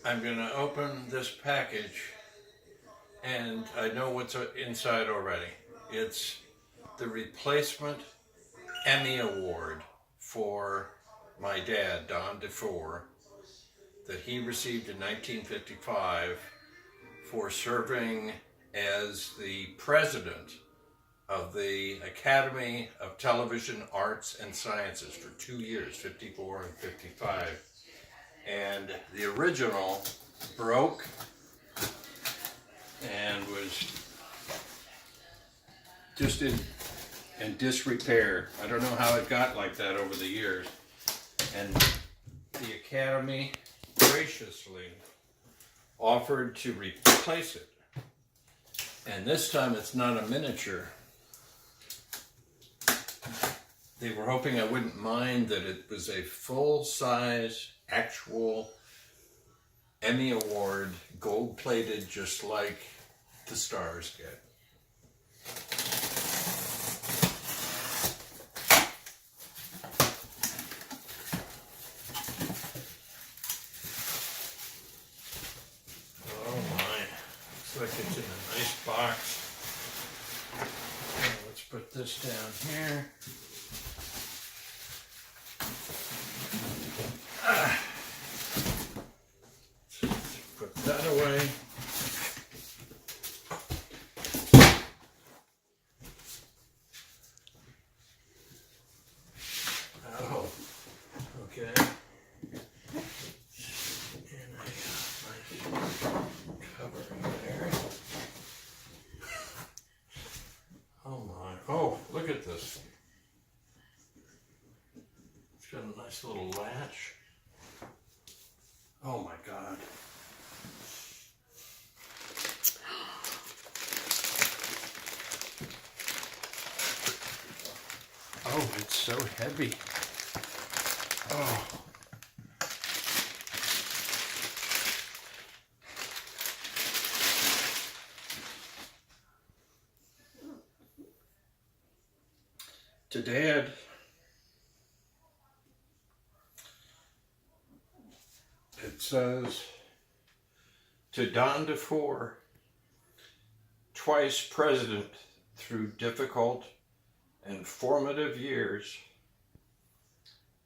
I'm going to open this package, and I know what's inside already. It's the replacement Emmy Award for my dad, Don DeFore, that he received in 1955 for serving as the president of the Academy of Television Arts and Sciences for 2 years, 54 and 55. And the original broke and was just in disrepair. I don't know how it got like that over the years. And the Academy graciously offered to replace it. And this time it's not a miniature. They were hoping I wouldn't mind that it was a full-size, actual Emmy Award, gold-plated, just like the stars get. Oh my, looks like it's in a nice box. Let's put this down here. Put that away. Oh, okay. And I got my cover there. Oh my, oh, look at this. It's got a nice little latch. Oh my God. Oh, it's so heavy. Oh. To Dad. It says, to Don DeFore, twice president through difficult and formative years,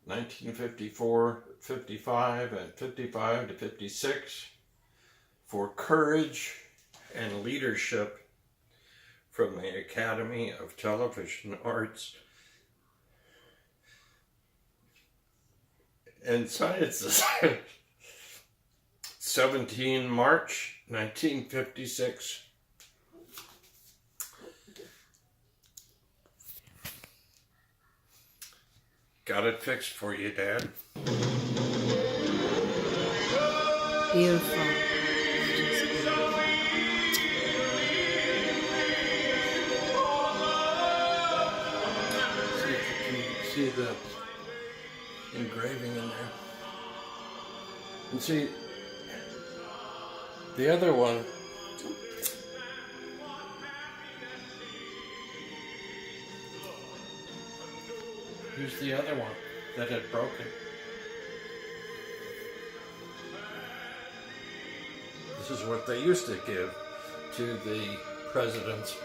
1954, 55, and 55 to 56, for courage and leadership from the Academy of Television Arts and Sciences. 17 March 1956. Got it fixed for you, Dad. Beautiful. See if you can see the engraving in there. And see, the other one, here's the other one that had broken. This is what they used to give to the president's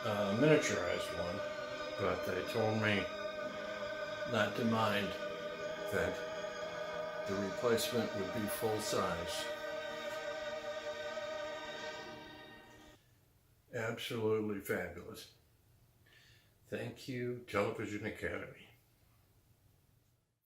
miniaturized one, but they told me not to mind that the replacement would be full size. Absolutely fabulous. Thank you, Television Academy.